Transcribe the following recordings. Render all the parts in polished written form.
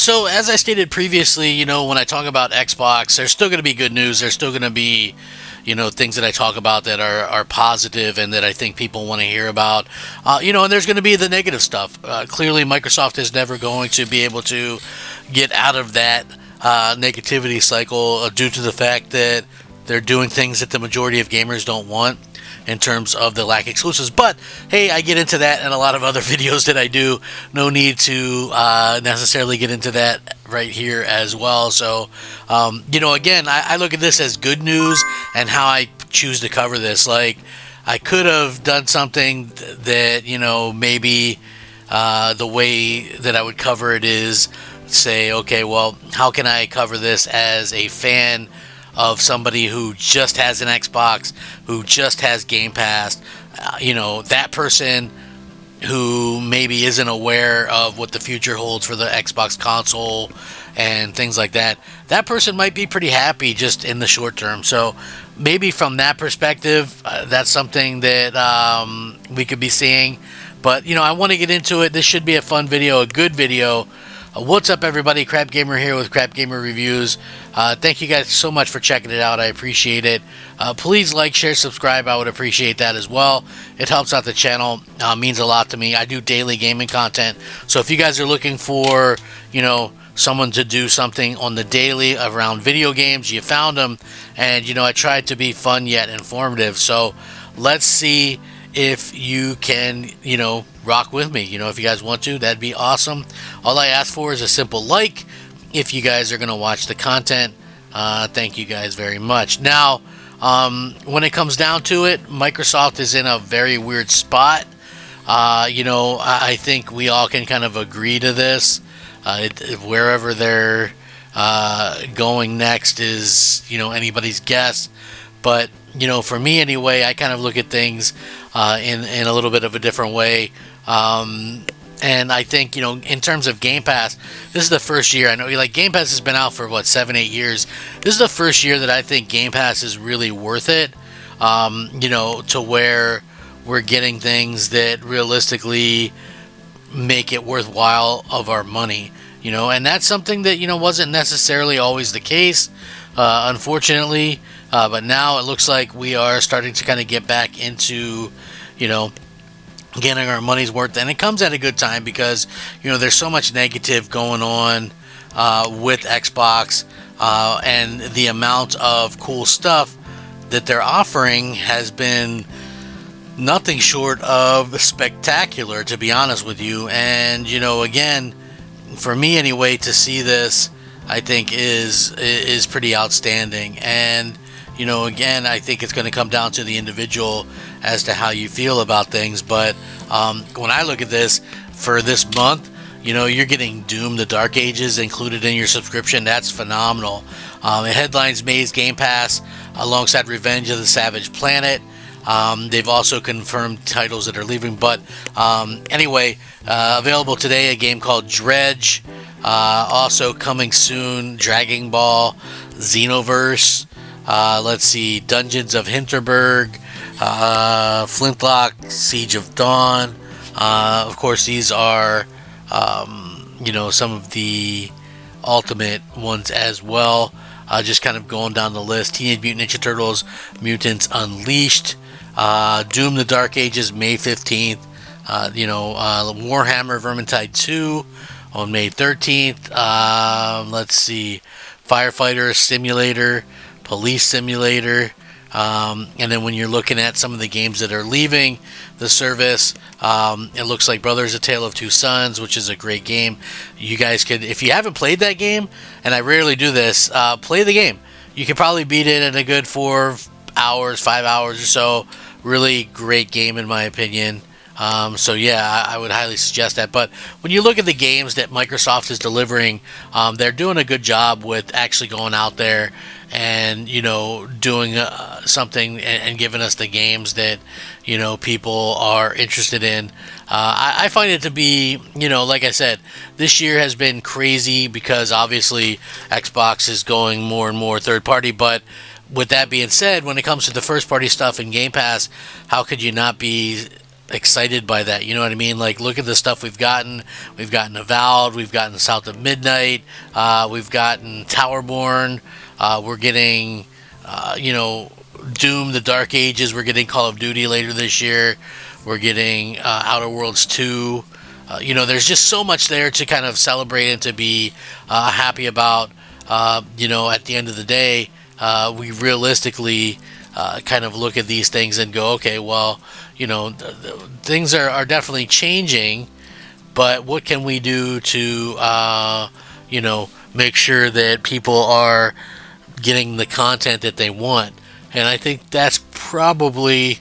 So as I stated previously, when I talk about Xbox, there's still going to be good news. There's still going to be, things that I talk about that are positive and that I think people want to hear about. And there's going to be the negative stuff. Clearly, Microsoft is never going to be able to get out of that negativity cycle due to the fact that they're doing things that the majority of gamers don't want in terms of the lack of exclusives. But hey, I get into that in a lot of other videos that I do. No need to necessarily get into that right here as well. So, again, I look at this as good news and how I choose to cover this. Like, I could have done something that, maybe the way that I would cover it is say, okay, well, how can I cover this as a fan of somebody who just has an Xbox, who just has Game Pass, that person who maybe isn't aware of what the future holds for the Xbox console and things like that. That person might be pretty happy just in the short term. So maybe from that perspective, that's something that we could be seeing. But, I want to get into it. This should be a fun video, a good video. What's up, everybody? Crap Gamer here with Crap Gamer Reviews. Thank you guys so much for checking it out. I appreciate it. Please like, share, subscribe. I would appreciate that as well. It helps out the channel. Means a lot to me. I do daily gaming content. So if you guys are looking for, someone to do something on the daily around video games, you found them. And, I tried to be fun yet informative. So let's see if you can, rock with me. If you guys want to, that'd be awesome. All I ask for is a simple like if you guys are going to watch the content. Thank you guys very much. Now, when it comes down to it, Microsoft is in a very weird spot. I think we all can kind of agree to this. Wherever they're going next is, anybody's guess. But, for me anyway, I kind of look at things in a little bit of a different way. And I think, in terms of Game Pass, this is the first year. I know, Game Pass has been out for, 7-8 years. This is the first year that I think Game Pass is really worth it, to where we're getting things that realistically make it worthwhile of our money, and that's something that, wasn't necessarily always the case, unfortunately. But now it looks like we are starting to kind of get back into, getting our money's worth. And it comes at a good time because, there's so much negative going on with Xbox. And the amount of cool stuff that they're offering has been nothing short of spectacular, to be honest with you. And, again, for me anyway, to see this, I think is pretty outstanding. And, again, I think it's going to come down to the individual as to how you feel about things. But when I look at this, for this month, you're getting Doom: The Dark Ages included in your subscription. That's phenomenal. It headlines May's Game Pass alongside Revenge of the Savage Planet. They've also confirmed titles that are leaving. But anyway, available today, a game called Dredge. Also coming soon, Dragon Ball Xenoverse. Let's see, Dungeons of Hinterberg, Flintlock, Siege of Dawn. Of course, these are, some of the ultimate ones as well. Just kind of going down the list. Teenage Mutant Ninja Turtles, Mutants Unleashed, Doom: The Dark Ages, May 15th. Warhammer Vermintide 2 on May 13th. Let's see, Firefighter Simulator, Police Simulator, and then when you're looking at some of the games that are leaving the service, it looks like Brothers: A Tale of Two Sons, which is a great game. You guys could, if you haven't played that game, and I rarely do this, play the game. You could probably beat it in a good 4 hours, 5 hours or so. Really great game in my opinion. So yeah, I would highly suggest that. But when you look at the games that Microsoft is delivering, they're doing a good job with actually going out there and, doing something and giving us the games that, people are interested in. I find it to be, like I said, this year has been crazy because obviously Xbox is going more and more third party. But with that being said, when it comes to the first party stuff in Game Pass, how could you not be excited by that. You know what I mean? Like, look at the stuff we've gotten. We've gotten Avowed. We've gotten South of Midnight. We've gotten Towerborn. We're getting, Doom, The Dark Ages. We're getting Call of Duty later this year. We're getting Outer Worlds 2. There's just so much there to kind of celebrate and to be happy about. At the end of the day, we realistically kind of look at these things and go, okay, well, things are definitely changing, but what can we do to, make sure that people are getting the content that they want? And I think that's probably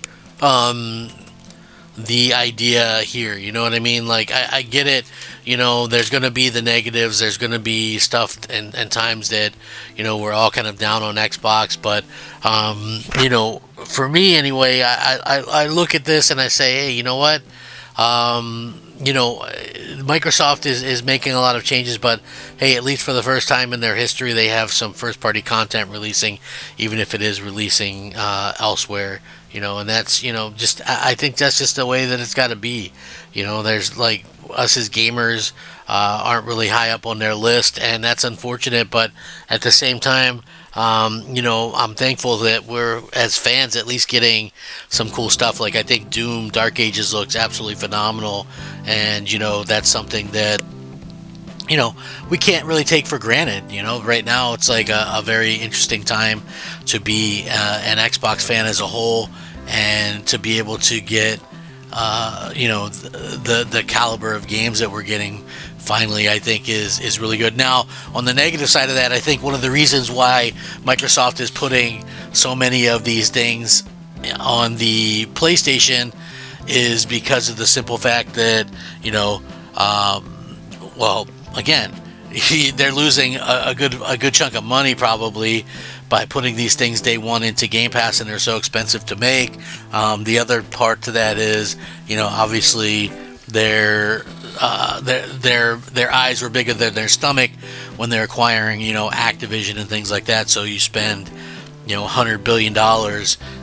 the idea here. You know what I mean? Like, I get it. There's going to be the negatives. There's going to be stuff and times that, we're all kind of down on Xbox. But, for me anyway, I look at this and I say, hey, you know what? Microsoft is making a lot of changes, but hey, at least for the first time in their history, they have some first party content releasing, even if it is releasing elsewhere. And that's, just, I think that's just the way that it's got to be. There's like us as gamers aren't really high up on their list, and that's unfortunate, but at the same time, I'm thankful that we're, as fans, at least getting some cool stuff. Like, I think Doom Dark Ages looks absolutely phenomenal, and, that's something that, we can't really take for granted. Right now it's like a very interesting time to be an Xbox fan as a whole, and to be able to get, the caliber of games that we're getting finally, I think is really good. Now, on the negative side of that, I think one of the reasons why Microsoft is putting so many of these things on the PlayStation is because of the simple fact that, again, they're losing a good chunk of money probably by putting these things day one into Game Pass, and they're so expensive to make. The other part to that is, obviously their eyes were bigger than their stomach when they're acquiring, Activision and things like that. So you spend, $100 billion,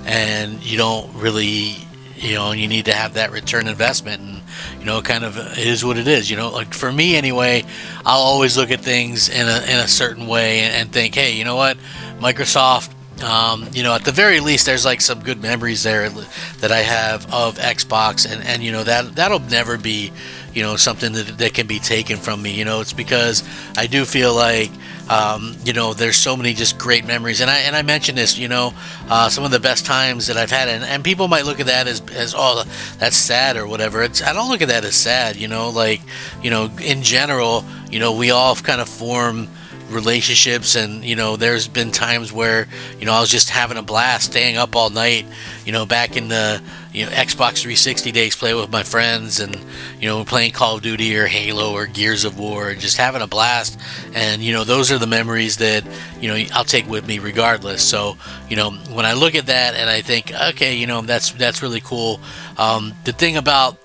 and you don't really, you need to have that return investment, and kind of it is what it is. Like for me anyway, I'll always look at things in a certain way and think, hey, you know what, Microsoft, at the very least, there's like some good memories there that I have of Xbox, and that'll never be, something that can be taken from me. It's because I do feel like, there's so many just great memories, and I mentioned this, some of the best times that I've had, and people might look at that as oh, that's sad or whatever. I don't look at that as sad, in general, we all kind of form relationships, and there's been times where I was just having a blast staying up all night, back in the Xbox 360 days, playing with my friends, and playing Call of Duty or Halo or Gears of War, and just having a blast. And those are the memories that I'll take with me regardless. So when I look at that and I think, okay, that's really cool. The thing about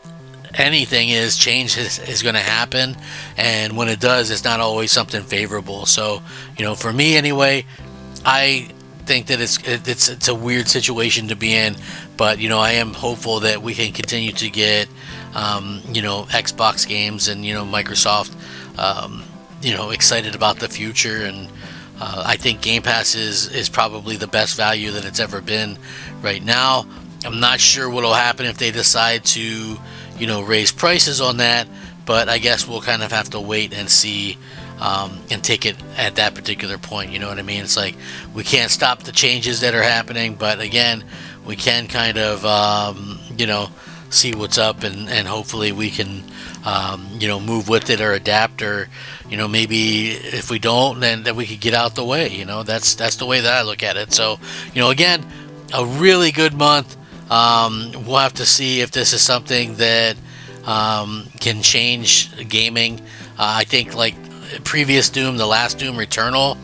anything is change is going to happen, and when it does, it's not always something favorable. So for me anyway, I think that it's a weird situation to be in, but I am hopeful that we can continue to get Xbox games, and Microsoft excited about the future. And I think Game Pass is probably the best value that it's ever been right now. I'm not sure what will happen if they decide to raise prices on that, but I guess we'll kind of have to wait and see, and take it at that particular point. You know what I mean? It's like we can't stop the changes that are happening, but again, we can kind of see what's up, and hopefully we can move with it or adapt, or maybe if we don't, then we could get out the way. That's the way that I look at it. So again, a really good month. We'll have to see if this is something that can change gaming. I think like previous Doom, the last Doom Returnal,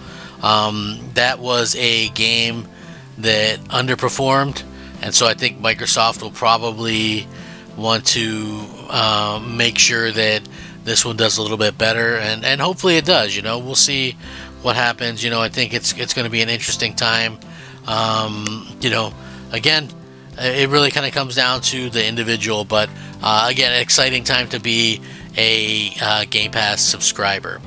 that was a game that underperformed, and so I think Microsoft will probably want to make sure that this one does a little bit better, and hopefully it does. We'll see what happens. I think it's going to be an interesting time. Again, it really kind of comes down to the individual. But again, exciting time to be a Game Pass subscriber.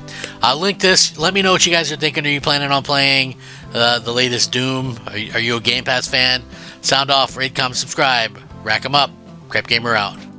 Link this. Let me know what you guys are thinking. Are you planning on playing the latest Doom? Are you a Game Pass fan? Sound off, rate, comment, subscribe. Rack 'em up. Crap Gamer out.